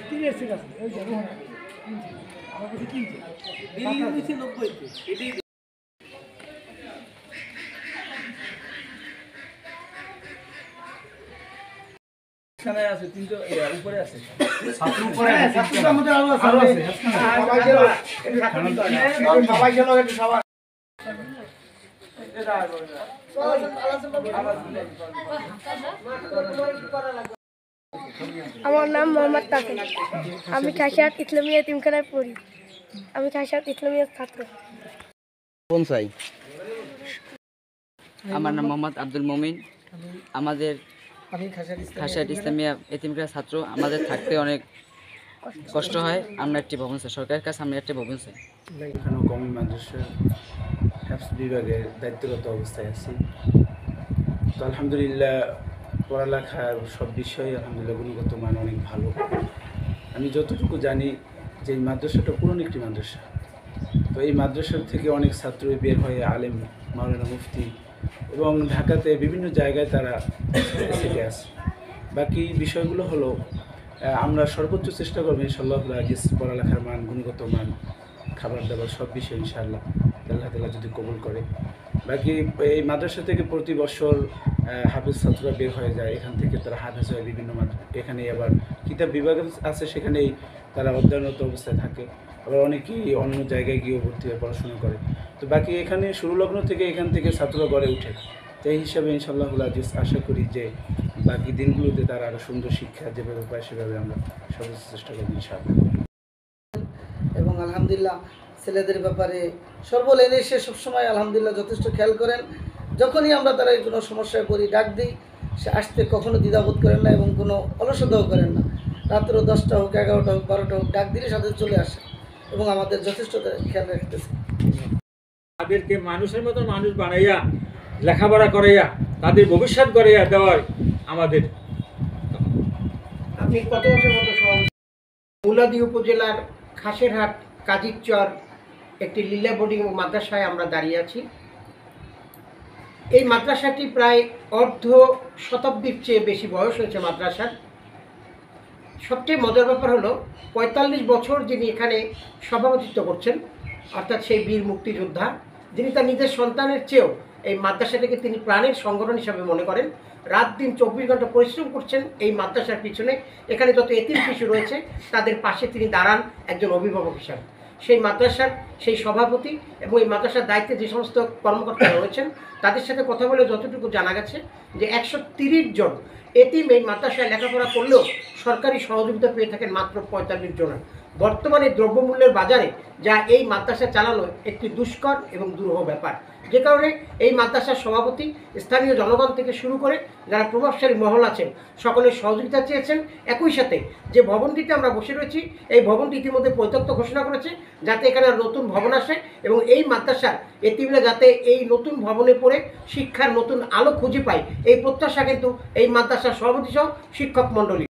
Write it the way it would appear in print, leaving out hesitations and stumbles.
তিনের সিট আছে ওই যে রোহন আমার কাছে কিনছে দিল্লি নিচে 90 এটাই এখানে আছে তিনটা উপরে আছে ছাত্র উপরে আছে ছাত্র আমাদের আরো আছে সবাই গেল সবাই গেল একটু সবাই এটা আমার নাম মোহাম্মদ তাকিব। আমি খাসিয়াত ইসলামিয়া এতিমখানায় পড়ি। আমি খাসিয়াত ইসলামিয়ার ছাত্র। কোন চাই? আমার নাম মোহাম্মদ আব্দুল মমিন। আমাদের খাসিয়াত ইসলামিয়া এতিমখানার ছাত্র। আমাদের থাকতে অনেক কষ্ট হয়। আমরা একটি ভবন চাই, সরকারের কাছে আমরা একটি ভবন চাই। এখানেও কওমি মাদ্রাসার হেফজ বিভাগের দায়িত্বগত অবস্থায় আছি। তো আলহামদুলিল্লাহ পড়ালেখার সব বিষয়ে আলহামদুলিল্লাহ গুণগত মান অনেক ভালো। আমি যতটুকু জানি যে এই মাদ্রাসাটা পুরনো একটি মাদ্রাসা। তো এই মাদ্রাসার থেকে অনেক ছাত্র বের হয়ে আলেম, মাওলানা মুফতি এবং ঢাকাতে বিভিন্ন জায়গায় তারা থেকে আসে। বাকি বিষয়গুলো হলো আমরা সর্বোচ্চ চেষ্টা করবো ইনশাআল্লাহ আজিজ পড়ালেখার মান, গুণগত মান, খাবার দাবার সব বিষয়ে ইনশাআল্লাহ আল্লাহ তাআলা যদি কবুল করে। বাকি এই মাদ্রাসা থেকে প্রতি বছর হাফেজ ছাত্ররা বের হয়ে যায়। এখান থেকে তারা হাফেজ হয় বিভিন্ন এখানে আবার কিতাব বিভাগ আছে, সেখানেই তারা অধ্যয়নরত অবস্থায় থাকে। আবার অনেকেই অন্য জায়গায় গিয়েও ভর্তি হয়ে পড়াশোনা করে। তো বাকি এখানে শুরু লগ্ন থেকে এখান থেকে ছাত্ররা গড়ে ওঠে। তো এই হিসাবে ইনশাআল্লাহ আজিজ আশা করি যে বাকি দিনগুলোতে তারা আরও সুন্দর শিক্ষা যেভাবে পায় সেভাবে আমরা সর্বোচ্চ চেষ্টা করব ইনশাআল্লাহ। এবং আলহামদুলিল্লাহ ছেলেদের ব্যাপারে সর্বলেনে সে সবসময় আলহামদুলিল্লাহ যথেষ্ট খেয়াল করেন। যখনই আমরা তারা কোনো সমস্যায় পড়ি ডাক দিই, সে আসতে কখনো দ্বিধাবোধ করেন না এবং কোনো অলসতাও করেন না। রাত্র 10টা হোক, 11টা হোক, 12টা হোক, ডাক দিলে সাথে চলে আসে এবং আমাদের যথেষ্ট খেয়াল রাখতেছে। তাদেরকে মানুষের মতো মানুষ বানাইয়া লেখাপড়া করাইয়া তাদের ভবিষ্যৎ করাইয়া দেওয়ার আমাদের। আপনি কত বছর মতো সভাপতি? মুলাদী উপজেলার খাসেরহাট কাজিরচর একটি লীলা বোর্ডিং মাদ্রাসায় আমরা দাঁড়িয়ে আছি। এই মাদ্রাসাটি প্রায় অর্ধ শতাব্দীর চেয়ে বেশি বয়স হয়েছে মাদ্রাসার। সবচেয়ে মজার ব্যাপার হলো 45 বছর যিনি এখানে সভাপতিত্ব করছেন, অর্থাৎ সেই বীর মুক্তিযোদ্ধা, যিনি তার নিজের সন্তানের চেয়েও এই মাদ্রাসাটিকে তিনি প্রাণের সংগঠন হিসাবে মনে করেন। রাত দিন 24 ঘন্টা পরিশ্রম করছেন এই মাদ্রাসার পিছনে। এখানে যত এতিম শিশু রয়েছে তাদের পাশে তিনি দাঁড়ান একজন অভিভাবক হিসাবে। সেই মাদ্রাসার সেই সভাপতি এবং এই মাদ্রাসার দায়িত্বে যে সমস্ত কর্মকর্তারা রয়েছেন তাদের সাথে কথা বলে যতটুকু জানা গেছে যে 130 জন এতিম এই মাদ্রাসায় লেখাপড়া করলেও সরকারি সহযোগিতা পেয়ে থাকেন মাত্র 45 জন। বর্তমানে দ্রব্যমূল্যের বাজারে যা এই মাদ্রাসা চালানো একটি দুষ্কর এবং দুরূহ ব্যাপার, যে কারণে এই মাদ্রাসার সভাপতি স্থানীয় জনগণ থেকে শুরু করে যারা প্রভাবশালী মহল আছেন সকলের সহযোগিতা চেয়েছেন। একই সাথে যে ভবনটিতে আমরা বসে রয়েছি এই ভবনটি ইতিমধ্যে পরিত্যক্ত ঘোষণা করেছে যাতে এখানে নতুন ভবন আসে এবং এই মাদ্রাসার এতিমরা যাতে এই নতুন ভবনে পড়ে শিক্ষার নতুন আলো খুঁজে পায় এই প্রত্যাশা কিন্তু এই মাদ্রাসার সভাপতি সহ শিক্ষক মণ্ডলী